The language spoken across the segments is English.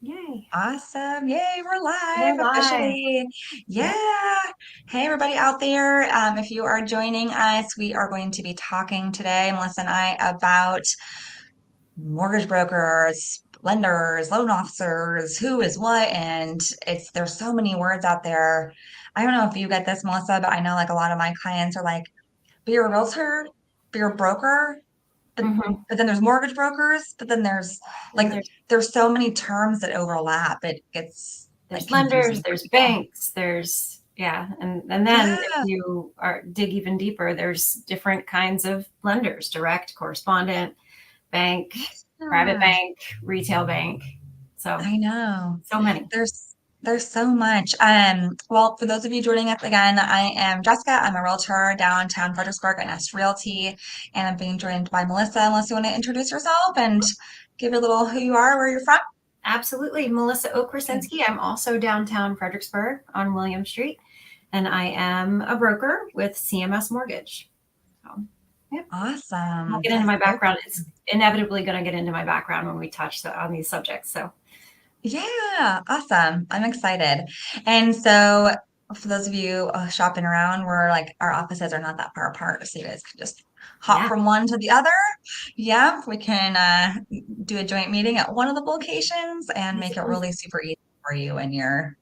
Yay. Awesome. Yay, we're live We're live. officially. Yep. Yeah. Hey, everybody out there. If you are joining us, we are going to be talking today, Melissa and I, about mortgage brokers, lenders, loan officers, who is what, and there's so many words out there. I don't know if you get this, Melissa, but I know like a lot of my clients are like, be a realtor, be a broker, but hmm but then there's mortgage brokers, but then there's And like there's there's so many terms that overlap. It gets like there's lenders, confusing for there's people. banks, there's yeah, and then if Yeah. you are dig even deeper, there's different kinds of lenders, direct, correspondent, bank, private Yeah. bank, retail bank. So I know. so many. There's so much. Well, for those of you joining us again, I am Jessica. I'm a realtor downtown Fredericksburg at Nest Realty, and I'm being joined by Melissa. Unless you want to introduce yourself and give a little who you are, where you're from. Absolutely. Melissa Okay. Okrasinski. I'm also downtown Fredericksburg on William Street, and I am a broker with CMS Mortgage. So, yep. I'll Awesome. get into That's my so background. It's inevitably going to get into my background when we touch on these subjects. So, Yeah, awesome. I'm excited. And so, for those of you shopping around, we're like our offices are not that far apart, so you guys can just hop yeah, from one to the other. Yeah, we can do a joint meeting at one of the locations and make it easily. really super easy for you when you're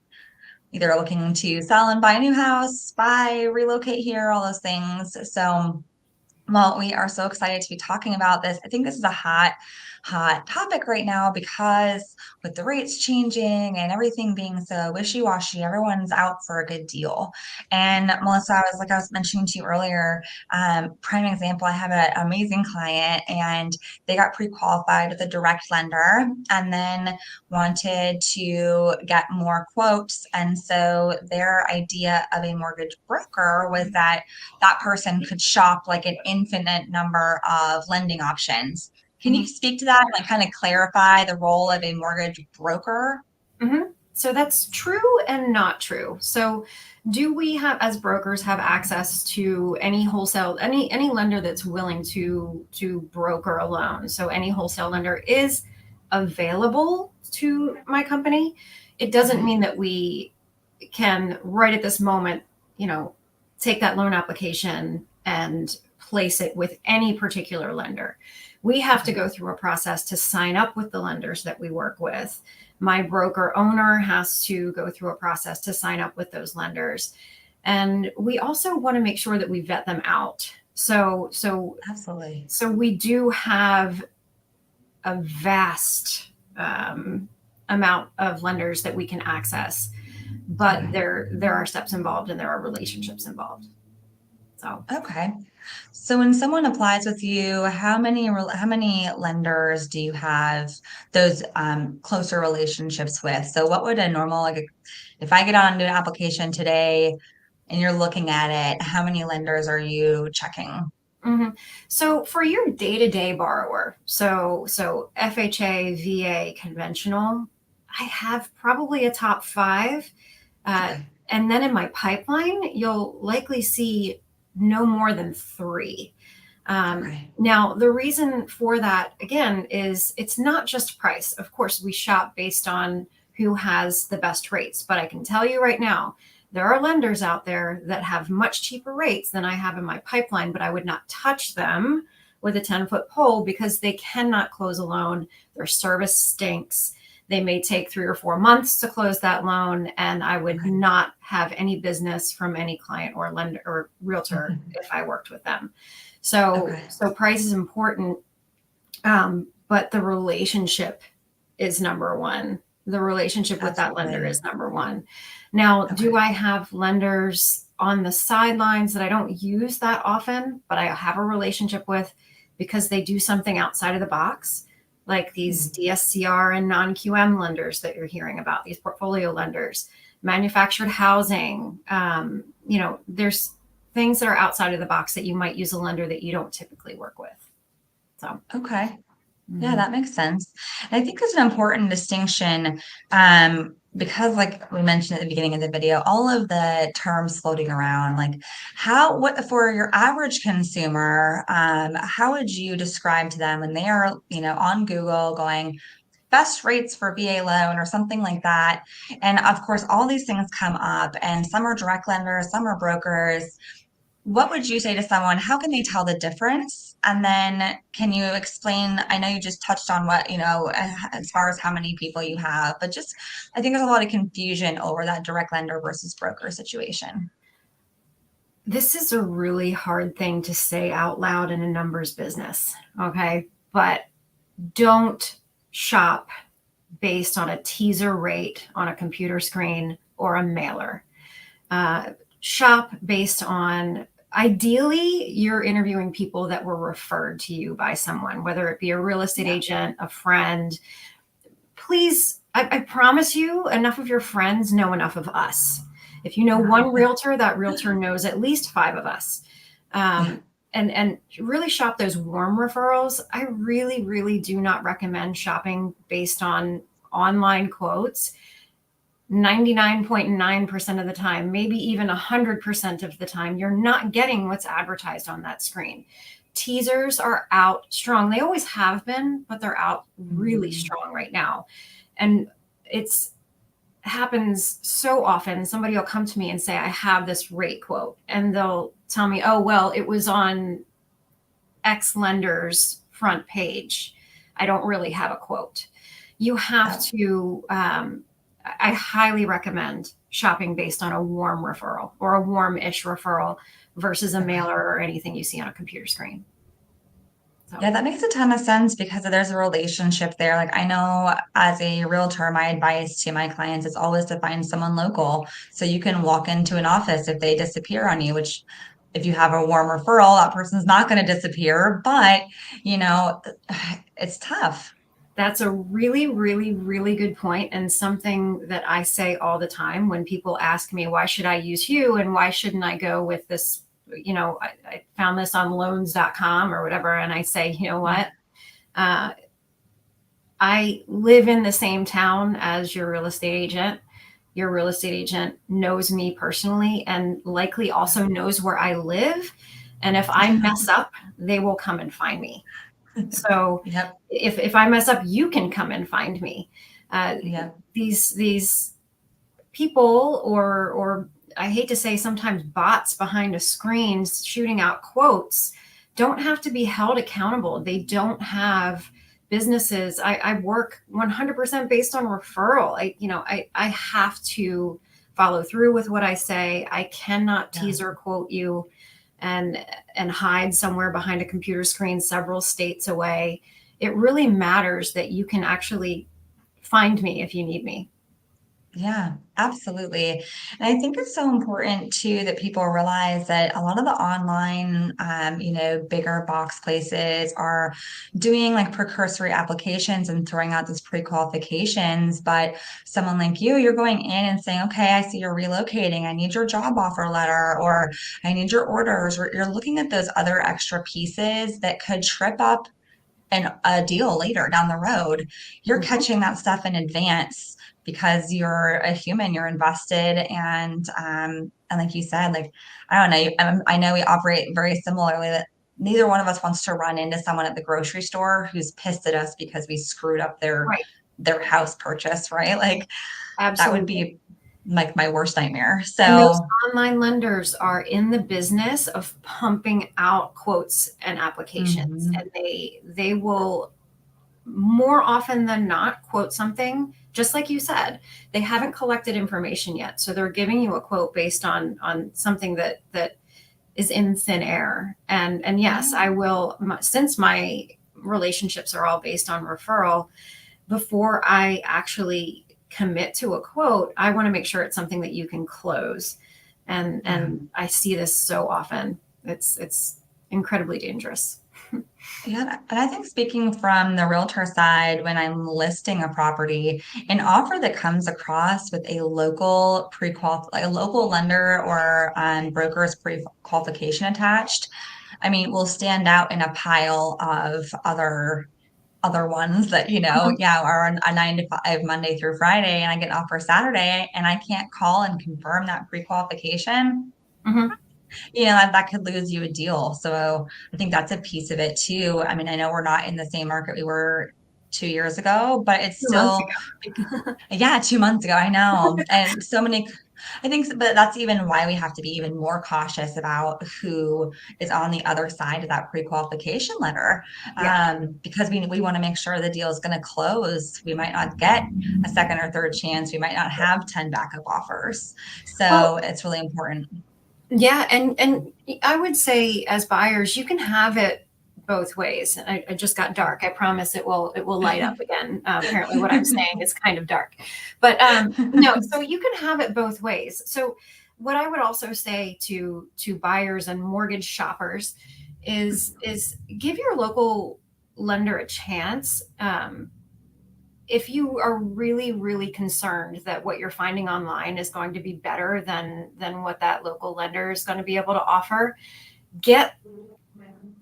either looking to sell and buy a new house, buy, relocate here, all those things. So, well, we are so excited to be talking about this. I think this is a hot topic right now because with the rates changing and everything being so wishy-washy, everyone's out for a good deal. And Melissa, I was mentioning to you earlier, prime example, I have an amazing client and they got pre-qualified with a direct lender and then wanted to get more quotes. And so their idea of a mortgage broker was that person could shop like an infinite number of lending options. Can you hmm speak to that and like kind of clarify the role of a mortgage broker? hmm So that's true and not true. So, do we have, as brokers, have access to any wholesale, any lender that's willing to broker a loan? So, any wholesale lender is available to my company. It doesn't Okay. mean that we can right at this moment, you know, take that loan application and place it with any particular lender. We have to Okay. go through a process to sign up with the lenders that we work with. My broker owner has to go through a process to sign up with those lenders. And we also want to make sure that we vet them out. Absolutely. So we do have a vast amount of lenders that we can access, but Okay. there are steps involved and there are relationships involved. So Okay. So when someone applies with you, how many lenders do you have those closer relationships with? So what would a normal like if I get onto an application today and you're looking at it, how many lenders are you checking? hmm So for your day-to-day borrower, so FHA, VA, conventional, I have probably a top five, uh, Okay. and then in my pipeline, you'll likely see no more than three. Okay. Now, the reason for that again is it's not just price. Of course, we shop based on who has the best rates, but I can tell you right now, there are lenders out there that have much cheaper rates than I have in my pipeline, but I would not touch them with a 10-foot pole because they cannot close a loan. Their service stinks. They may take 3 or 4 months to close that loan, and I would Okay. not have any business from any client or lender or realtor if I worked with them. Okay. So price is important, but the relationship is number one. The relationship with that lender Absolutely. is number one. Now, do Okay. I have lenders on the sidelines that I don't use that often, but I have a relationship with because they do something outside of the box, like these Mhm. DSCR and non QM lenders that you're hearing about, these portfolio lenders, manufactured housing. There's things that are outside of the box that you might use a lender that you don't typically work with. So, Okay. Yeah, mhm. that makes sense. And I think there's an important distinction because, like we mentioned at the beginning of the video, all of the terms floating around, like what for your average consumer, how would you describe to them when they are, on Google going, best rates for VA loan or something like that. And of course, all these things come up, and some are direct lenders, some are brokers. What would you say to someone? How can they tell the difference? And then can you explain? I know you just touched on what, as far as how many people you have, but just I think there's a lot of confusion over that direct lender versus broker situation. This is a really hard thing to say out loud in a numbers business. Okay. But don't shop based on a teaser rate on a computer screen or a mailer. Shop based on, ideally, you're interviewing people that were referred to you by someone, whether it be a real estate Yeah. agent, a friend. Please, I promise you, enough of your friends know enough of us. If you know one realtor, that realtor knows at least five of us. Yeah. And really shop those warm referrals. I really, really do not recommend shopping based on online quotes. 99.9% of the time, maybe even 100% of the time, you're not getting what's advertised on that screen. Teasers are out strong. They always have been, but they're out really Mhm. strong right now. And it's happens so often. Somebody will come to me and say, I have this rate quote, and they'll tell me, oh, well, it was on X lender's front page. I don't really have a quote. You have Oh, to, I highly recommend shopping based on a warm referral or a warm-ish referral versus a okay. mailer or anything you see on a computer screen. So Yeah, that makes a ton of sense because there's a relationship there. Like I know as a realtor, my advice to my clients is always to find someone local so you can walk into an office if they disappear on you, which if you have a warm referral, that person's not going to disappear, but you know, it's tough. that's a really, really, really good point, and something that I say all the time when people ask me, why should I use you and why shouldn't I go with this? I found this on loans.com or whatever. And I say, you know Yeah. what? Uh, I live in the same town as your real estate agent. Your real estate agent knows me personally and likely also knows where I live. And if I mess up, they will come and find me. So Yep. if I mess up, you can come and find me. Uh, Yep. these people, or I hate to say, sometimes bots behind a screen shooting out quotes, don't have to be held accountable. They don't have businesses. I work 100% based on referral. I have to follow through with what I say. I cannot Yeah. teaser quote you and hide somewhere behind a computer screen several states away. It really matters that you can actually find me if you need me. Yeah, absolutely. And I think it's so important too that people realize that a lot of the online, bigger box places are doing like precursory applications and throwing out these pre-qualifications. But someone like you're going in and saying, okay, I see you're relocating. I need your job offer letter, or I need your orders, or you're looking at those other extra pieces that could trip up a deal later down the road. You're Mhm. catching that stuff in advance because you're a human, you're invested, and like you said, like I don't know, I know we operate very similarly. That neither one of us wants to run into someone at the grocery store who's pissed at us because we screwed up Right. their house purchase, right? Like that would Absolutely. be like my worst nightmare. And those So, online lenders are in the business of pumping out quotes and applications. mhm, And they will more often than not quote something, just like you said. They haven't collected information yet. So they're giving you a quote based on something that is in thin air. And yes, yeah, I will, since my relationships are all based on referral, before I actually commit to a quote, I want to make sure it's something that you can close. And yeah. and I see this so often. It's incredibly dangerous. Yeah, and I think speaking from the realtor side, when I'm listing a property, an offer that comes across with a local like a local lender or broker's pre-qualification attached, I mean, will stand out in a pile of other ones that, Mhm, yeah, are on a 9 to 5 Monday through Friday, and I get an offer Saturday, and I can't call and confirm that pre-qualification. mhm. That could lose you a deal. So I think that's a piece of it too. I mean, I know we're not in the same market we were 2 years ago, but it's 2 months still, ago. yeah, 2 months ago, I know. And so many, I think, but that's even why we have to be even more cautious about who is on the other side of that pre-qualification letter. Yeah. Because we want to make sure the deal is going to close. We might not get a second or third chance. We might not have 10 backup offers. Well, So it's really important. yeah, and I would say as buyers, you can have it both ways. I just got dark. I promise it will light up again. Apparently, what I'm saying is kind of dark, but no. So you can have it both ways. So what I would also say to buyers and mortgage shoppers is give your local lender a chance. If you are really really concerned that what you're finding online is going to be better than what that local lender is going to be able to offer, get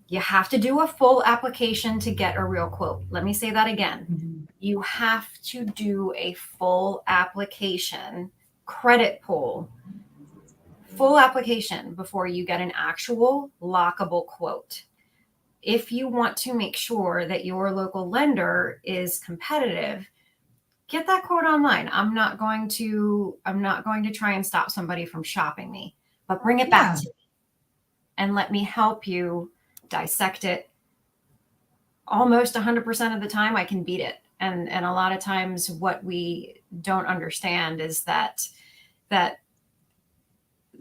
you have to do a full application to get a real quote. Let me say that again. Mhm. You have to do a full application, credit pull, full application before you get an actual lockable quote. If you want to make sure that your local lender is competitive, get that quote online. I'm not going to try and stop somebody from shopping me, but bring it back Yeah. to me and let me help you dissect it. Almost 100% of the time I can beat it. And a lot of times what we don't understand is that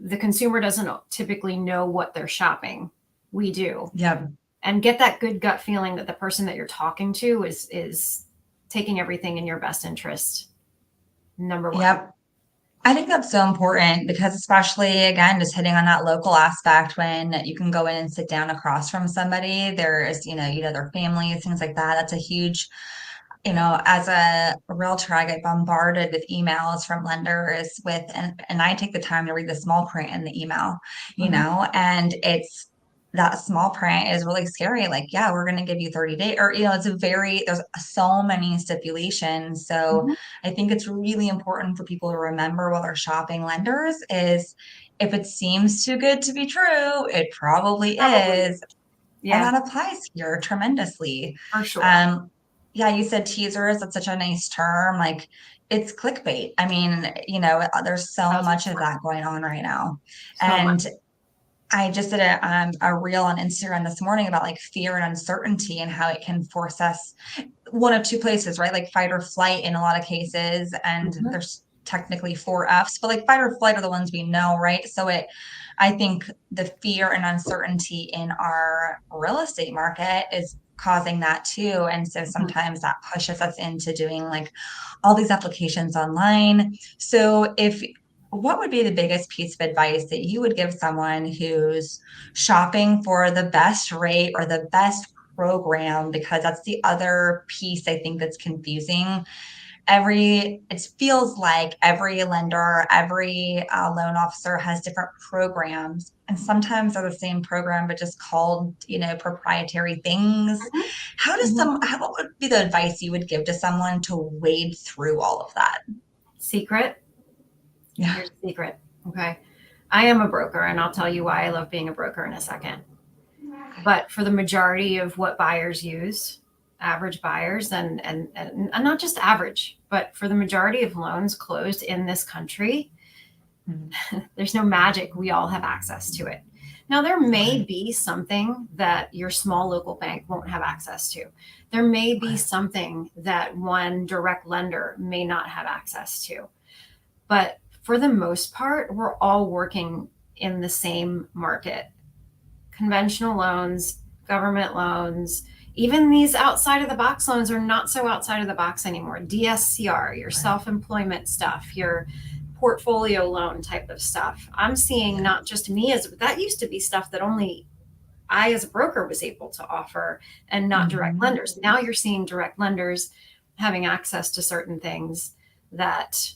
the consumer doesn't typically know what they're shopping. We do. Yep. And get that good gut feeling that the person that you're talking to is taking everything in your best interest. Number one. Yep. I think that's so important because especially again, just hitting on that local aspect when you can go in and sit down across from somebody, there's, their families, things like that. That's a huge, as a realtor, I get bombarded with emails from lenders and I take the time to read the small print in the email, Mhm. and it's that small print is really scary. Like, yeah, we're going to give you 30 days or, there's so many stipulations. So Mhm. I think it's really important for people to remember while they're shopping lenders is if it seems too good to be true, it probably Probably. is. And Yeah, that applies here tremendously. for sure. Um, yeah, you said teasers. That's such a nice term. Like it's clickbait. I mean, there's so much of 1,000%. that going on right now. So much. And I just did a reel on Instagram this morning about like fear and uncertainty and how it can force us one of two places, right? Like fight or flight in a lot of cases. And Mhm. there's technically four F's, but like fight or flight are the ones we know, right? I think the fear and uncertainty in our real estate market is causing that too. And so Mhm. sometimes that pushes us into doing like all these applications online. So what would be the biggest piece of advice that you would give someone who's shopping for the best rate or the best program? Because that's the other piece I think that's confusing. It feels like every lender, every loan officer has different programs, and sometimes they're the same program but just called proprietary things. Mhm. Mhm. What would be the advice you would give to someone to wade through all of that? Secret. Yeah. Here's a secret. Okay. I am a broker, and I'll tell you why I love being a broker in a second. But for the majority of what buyers use, average buyers, and not just average, but for the majority of loans closed in this country, Mhm. there's no magic. We all have access to it. Now, there may Okay. be something that your small local bank won't have access to. There may be Okay. something that one direct lender may not have access to. But for the most part, we're all working in the same market. Conventional loans, government loans, even these outside of the box loans are not so outside of the box anymore. DSCR, your Okay. self employment stuff, your portfolio loan type of stuff. I'm seeing Yeah. not just me as that used to be stuff that only I as a broker was able to offer and not direct Hmm. lenders. Now you're seeing direct lenders having access to certain things that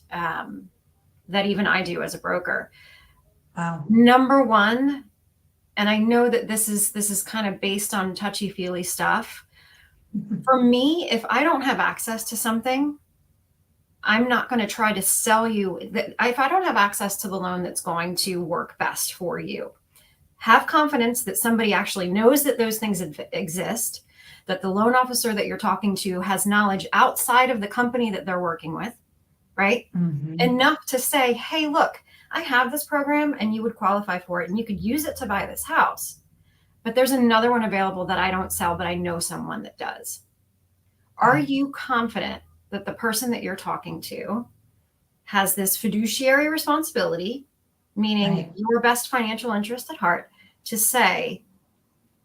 that even I do as a broker. Wow. Number one, and I know that this is kind of based on touchy feely stuff. For me, if I don't have access to something, I'm not going to try to sell you that. If I don't have access to the loan that's going to work best for you, have confidence that somebody actually knows that those things exist, that the loan officer that you're talking to has knowledge outside of the company that they're working with, right? Mm-hmm. Enough to say, hey, look, I have this program and you would qualify for it and you could use it to buy this house. But there's another one available that I don't sell, but I know someone that does. Are Right. you confident that the person that you're talking to has this fiduciary responsibility, meaning Right. your best financial interest at heart, to say,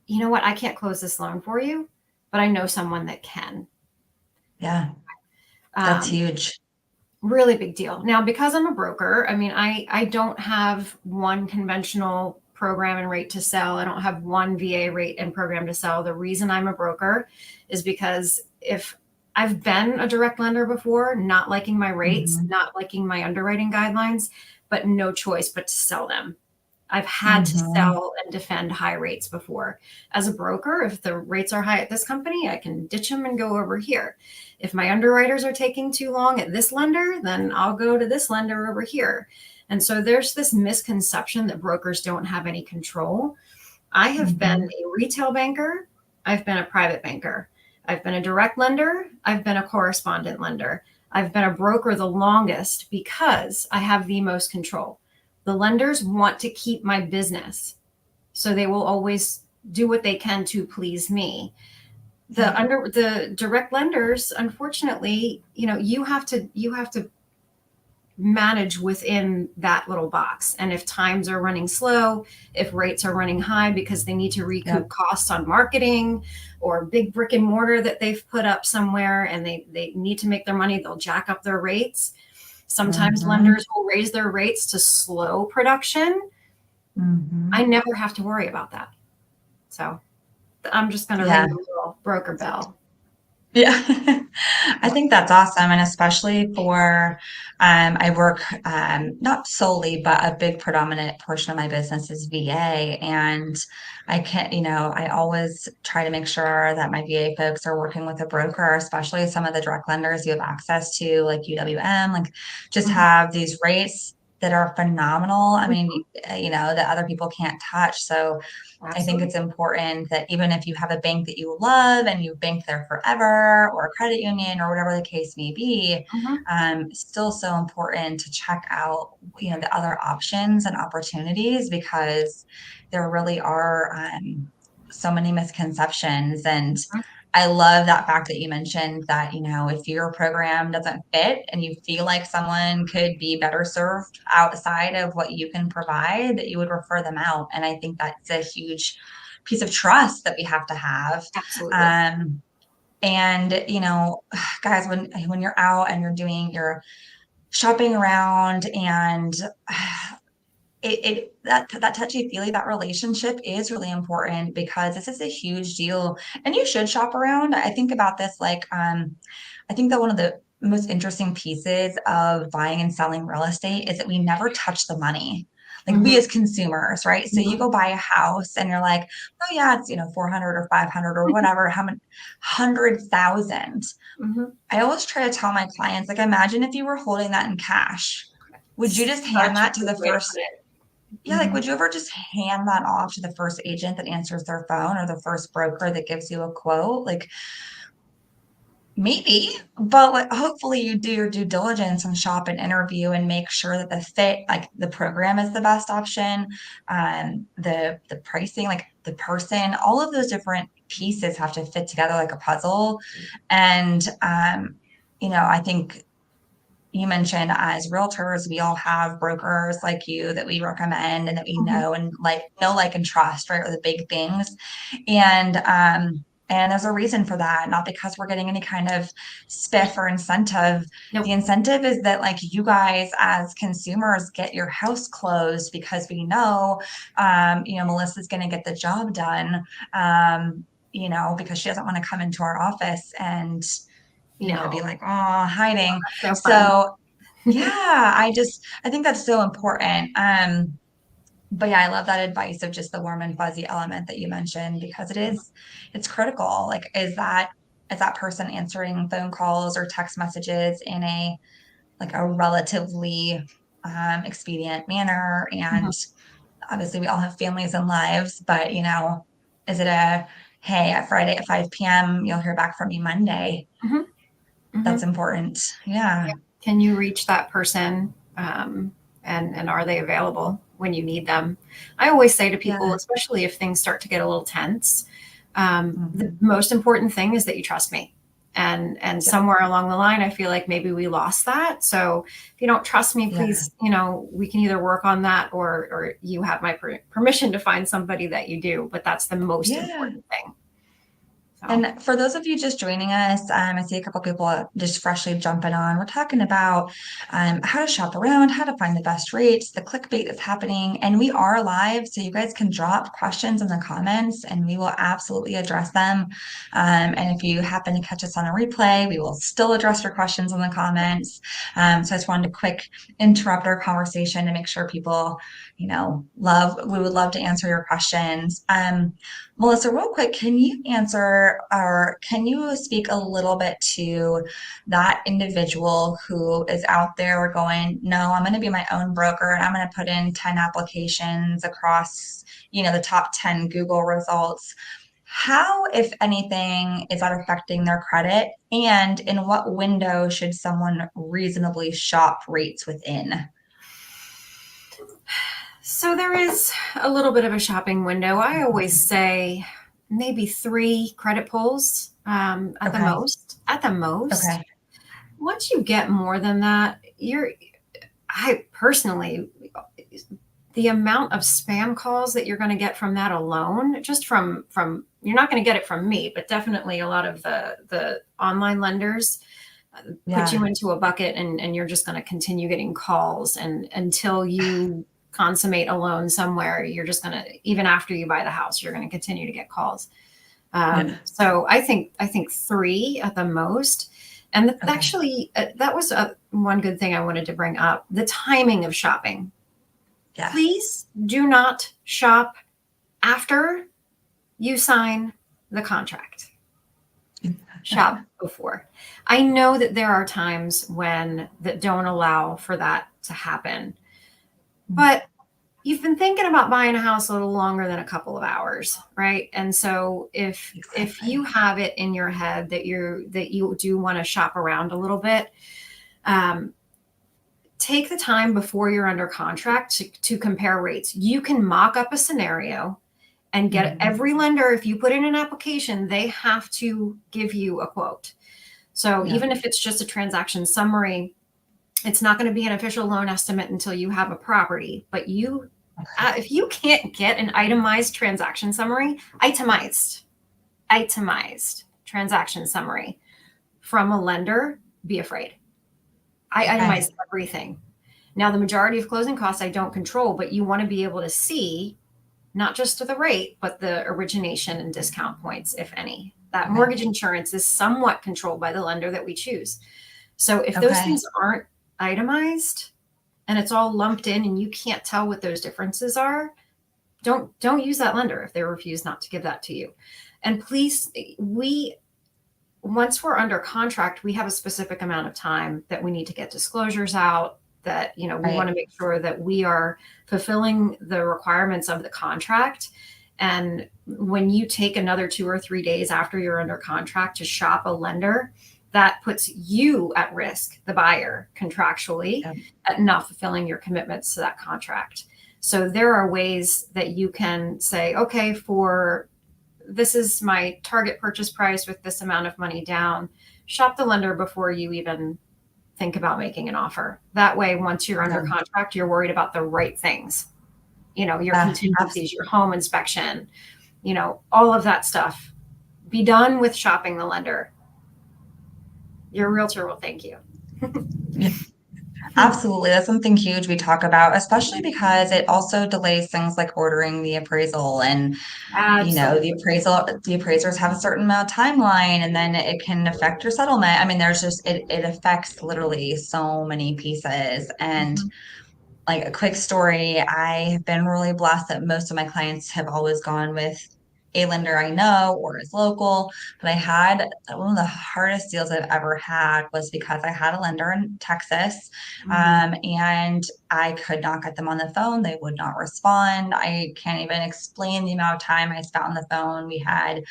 you know what, I can't close this loan for you, but I know someone that can. Yeah. That's Um, huge. Really big deal. Now, because I'm a broker, I mean, I don't have one conventional program and rate to sell. I don't have one VA rate and program to sell. The reason I'm a broker is because if I've been a direct lender before, not liking my rates, Mm-hmm. not liking my underwriting guidelines, but no choice but to sell them. I've had to Mm-hmm. sell and defend high rates before. As a broker, if the rates are high at this company, I can ditch them and go over here. If my underwriters are taking too long at this lender, then I'll go to this lender over here. And so there's this misconception that brokers don't have any control. I have been Mm-hmm. a retail banker, I've been a private banker, I've been a direct lender, I've been a correspondent lender. I've been a broker the longest because I have the most control. The lenders want to keep my business, so they will always do what they can to please me. Yep. The direct lenders, unfortunately, you have to manage within that little box. And if times are running slow, if rates are running high because they need to recoup Yep. costs on marketing or big brick and mortar that they've put up somewhere and they need to make their money, they'll jack up their rates. Sometimes Mm-hmm. lenders will raise their rates to slow production. Mm-hmm. I never have to worry about that. So I'm just going to ring Yeah. the little broker bell. Yeah. I think that's awesome. And especially for, I work, not solely, but a big predominant portion of my business is VA. And I can't, I always try to make sure that my VA folks are working with a broker, especially some of the direct lenders you have access to, like UWM, like just Mhm, have these rates that are phenomenal. I mhm, mean, that other people can't touch. So, I think absolutely. it's important that even if you have a bank that you love and you've banked there forever, or a credit union, or whatever the case may be, Mhm, it's still so important to check out, the other options and opportunities, because there really are so many misconceptions. And mhm. I love that fact that you mentioned that, if your program doesn't fit and you feel like someone could be better served outside of what you can provide, that you would refer them out. And I think that's a huge piece of trust that we have to have. Absolutely. Um, and guys, when you're out and you're shopping around, and that touchy feely, that relationship is really important, because this is a huge deal, and you should shop around. I think about this, like, I think that one of the most interesting pieces of buying and selling real estate is that we never touch the money. Like, we Mhm, as consumers, right? So you mhm, go buy a house and you're like, oh yeah, it's 400 or 500 or whatever, how many 100,000. mhm. I always try to tell my clients, like, imagine if you were holding that in cash. Would you just hand Such a that to good the way to put first it. yeah, like, Mhm, would you ever just hand that off to the first agent that answers their phone, or the first broker that gives you a quote? Like, maybe, but like, hopefully you do your due diligence and shop and interview and make sure that the fit, like the program is the best option, the pricing, like the person, all of those different pieces have to fit together like a puzzle. And I think you mentioned, as realtors, we all have brokers like you that we recommend and that we mhm. know and like and trust, right? Are the big things. And there's a reason for that, not because we're getting any kind of spiff or incentive. The Nope. incentive is that, like, you guys as consumers get your house closed, because we know, Melissa's going to get the job done, because she doesn't want to come into our office and be No. like, oh, hiding. So fun. So yeah, I think that's so important. But yeah, I love that advice of just the warm and fuzzy element that you mentioned, because it's critical. Like, is that person answering phone calls or text messages in a relatively expedient manner? Mhm. And obviously we all have families and lives, but is it a hey, at Friday at 5 p.m., you'll hear back from me Monday. Hmm. That's Hmm. important. Yeah. Can you reach that person? And are they available when you need them? I always say to people, Yeah. especially if things start to get a little tense, the Mhm. most important thing is that you trust me. And Yep. somewhere along the line, I feel like maybe we lost that. So if you don't trust me, Yeah. please, we can either work on that, or you have my permission to find somebody that you do. But that's the most Yeah. important thing. So. And for those of you just joining us, I see a couple people just freshly jumping on. We're talking about how to shop around, how to find the best rates, the clickbait that's happening, and we are live, so you guys can drop questions in the comments, and we will absolutely address them. And if you happen to catch us on a replay, we will still address your questions in the comments. So I just wanted to quick interrupt our conversation to make sure people, we would love to answer your questions. Melissa, real quick, can you answer or can you speak a little bit to that individual who is out there going, no, I'm going to be my own broker and I'm going to put in 10 applications across, the top 10 Google results. How, if anything, is that affecting their credit? And in what window should someone reasonably shop rates within? So there is a little bit of a shopping window. I always say maybe three credit pulls at the Okay. most. At the most. Okay. Once you get more than that, I personally, the amount of spam calls that you're going to get from that alone, just from you're not going to get it from me, but definitely a lot of the online lenders put you Yeah. into a bucket, and you're just going to continue getting calls, and until you consummate a loan somewhere, you're just going to, even after you buy the house, you're going to continue to get calls. Yeah. So I think three at the most. And Okay. actually, that was one good thing I wanted to bring up: the timing of shopping. Yes. Please do not shop after you sign the contract. Shop before. I know that there are times when that don't allow for that to happen, but you've been thinking about buying a house a little longer than a couple of hours, right? And so if you Exactly. have it in your head that you do want to shop around a little bit, um, take the time before you're under contract to compare rates. You can mock up a scenario and get Mhm. every lender. If you put in an application, they have to give you a quote. So Yeah. even if it's just a transaction summary, it's not going to be an official loan estimate until you have a property. But Okay. if you can't get an itemized transaction summary, itemized transaction summary from a lender, be afraid. I Okay. itemize everything. Now, the majority of closing costs I don't control, but you want to be able to see not just the rate, but the origination and discount points, if any. That Okay. mortgage insurance is somewhat controlled by the lender that we choose. So if those Okay. things aren't itemized and it's all lumped in and you can't tell what those differences are, don't use that lender if they refuse not to give that to you. And please, we once we're under contract, we have a specific amount of time that we need to get disclosures out, that we want Right. to make sure that we are fulfilling the requirements of the contract. And when you take another 2 or 3 days after you're under contract to shop a lender, that puts you at risk, the buyer, contractually, Yeah. at not fulfilling your commitments to that contract. So there are ways that you can say, okay, for this is my target purchase price with this amount of money down. Shop the lender before you even think about making an offer. That way, once you're under Yeah. contract, you're worried about the right things. Your Abs- contingencies, your home inspection, all of that stuff. Be done with shopping the lender. Your realtor will thank you. yeah, absolutely. That's something huge we talk about, especially because it also delays things like ordering the appraisal and the Absolutely. appraisers have a certain amount of timeline and then it can affect your settlement. I mean, there's just it affects literally so many pieces. And Mhm. like a quick story, I have been really blessed that most of my clients have always gone with a lender I know or is local, but I had one of the hardest deals I've ever had was because I had a lender in Texas, Mhm. and I could not get them on the phone. They would not respond. I can't even explain the amount of time I spent on the phone. We had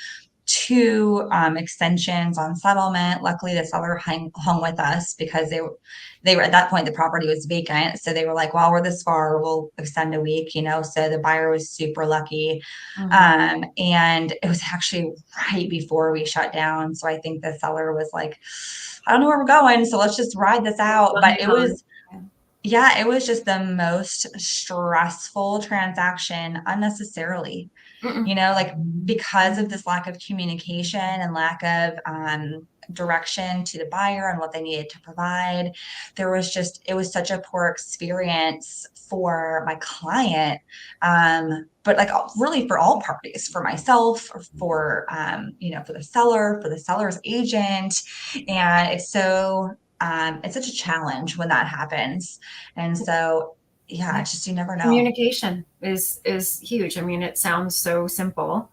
two extensions on settlement. Luckily, the seller hung with us because they were at that point the property was vacant, so they were like, "Well, we're this far, we'll extend a week," you know. So the buyer was super lucky, Mhm. and it was actually right before we shut down. So I think the seller was like, "I don't know where we're going, so let's just ride this Let's out." go But hang it on. was Yeah. yeah, it was just the most stressful transaction unnecessarily, Mm-mm. you know, like because of this lack of communication and lack of direction to the buyer and what they needed to provide. It was such a poor experience for my client. But like really for all parties, for myself, for, for for the seller's agent. And it's such a challenge when that happens. And so, yeah, Yeah. it's just, you never know. Communication is huge. I mean, it sounds so simple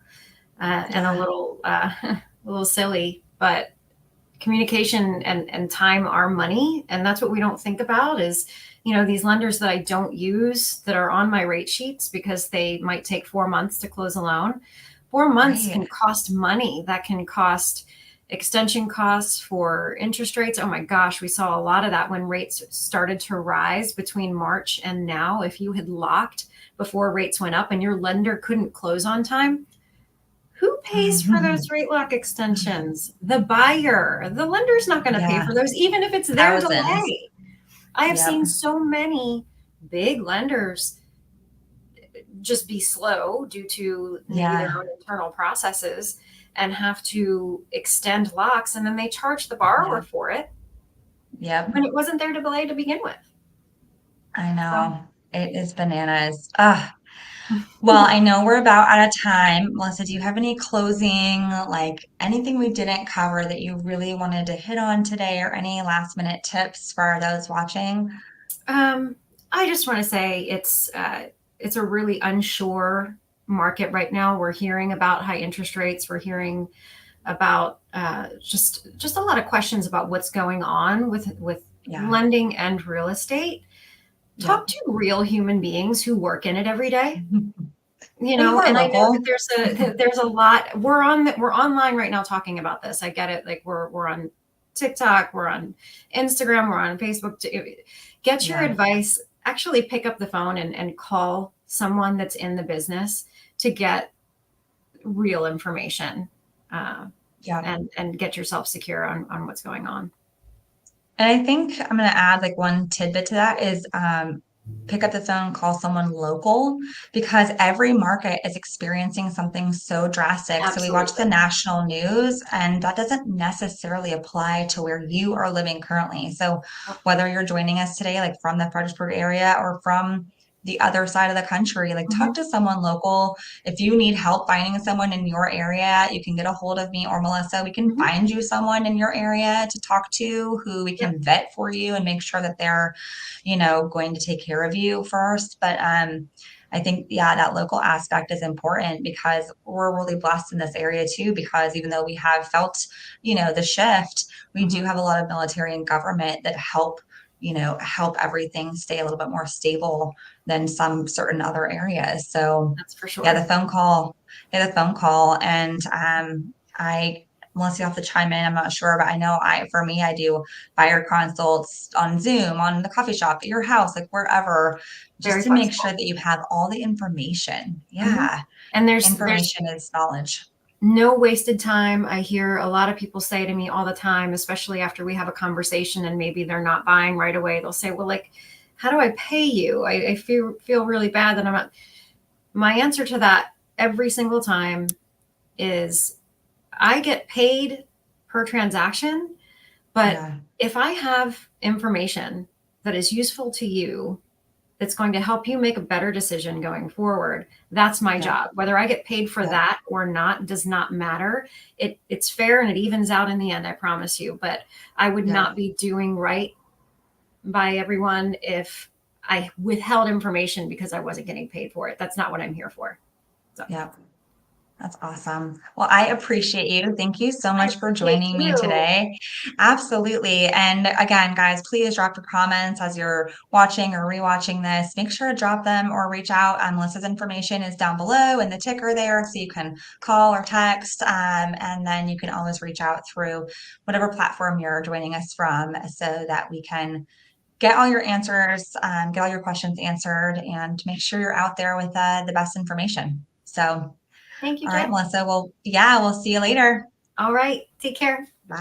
and a Yeah. little a little silly, but communication and time are money, and that's what we don't think about is, these lenders that I don't use that are on my rate sheets because they might take 4 months to close a loan. 4 months Right. can cost money. That can cost extension costs for interest rates. Oh my gosh, we saw a lot of that when rates started to rise between March and now. If you had locked before rates went up and your lender couldn't close on time, who pays for those rate lock extensions? The buyer. The lender's not going to pay Yeah. for those, even if it's their Thousands. delay. I have Yep. seen so many big lenders just be slow due to maybe their Yeah. own internal processes and have to extend locks, and then they charge the borrower Yeah. for it Yep. when it wasn't their delay to begin with. I So, know. It is bananas. Well, I know we're about out of time. Melissa, do you have any closing, like anything we didn't cover that you really wanted to hit on today, or any last minute tips for those watching? um, I just want to say it's a really unsure market right now. We're hearing about high interest rates. We're hearing about just a lot of questions about what's going on with Yeah. lending and real estate. Talk Yep. to real human beings who work in it every day. And who are And I know that local. there's a lot. We're online right now talking about this. I get it. Like we're on TikTok, we're on Instagram, we're on Facebook. Get your Yeah. advice. Actually, pick up the phone and call someone that's in the business to get real information, uh, Yeah. and get yourself secure on what's going on. And I think I'm going to add like one tidbit to that is pick up the phone, call someone local because every market is experiencing something so drastic. So we watch the Absolutely. national news, and that doesn't necessarily apply to where you are living currently. So whether you're joining us today, like from the Fredericksburg area or from the other side of the country, like talk Mhm. to someone local. If you need help finding someone in your area, you can get a hold of me or Melissa. We can Mhm. find you someone in your area to talk to who we Yep. can vet for you and make sure that they're, going to take care of you first. But I think, yeah, that local aspect is important because we're really blessed in this area too, because even though we have felt, the shift, we do Mhm. have a lot of military and government that help everything stay a little bit more stable than some certain other areas. So That's for yeah, sure. the phone call. And unless you have to chime in, I'm not sure, but I know for me, I do buyer consults on Zoom, on the coffee shop, at your house, like wherever, just Very to make sure flexible. that you have all the information. Mhm. Yeah. And there's Information is knowledge. no wasted time. I hear a lot of people say to me all the time, especially after we have a conversation and maybe they're not buying right away. They'll say, "Well, like, how do I pay you? I feel really bad that I'm not." My answer to that every single time is I get paid per transaction, but Yeah. if I have information that is useful to you, that's going to help you make a better decision going forward, that's my Yeah. job. Whether I get paid for Yeah. that or not does not matter. It's fair and it evens out in the end, I promise you. But I would Yeah. not be doing right by everyone if I withheld information because I wasn't getting paid for it. That's not what I'm here for. So Yeah. That's awesome. Well, I appreciate you. Thank you so I much for appreciate joining me you. today. Absolutely. And again, guys, please drop your comments as you're watching or rewatching this. Make sure to drop them or reach out. Melissa's information is down below in the ticker there, so you can call or text. And then you can always reach out through whatever platform you're joining us from so that we can get all your answers, get all your questions answered, and make sure you're out there with the best information. So, Thank you, all right, Jen. Melissa. Well, yeah, we'll see you later. All right. Take care. Bye.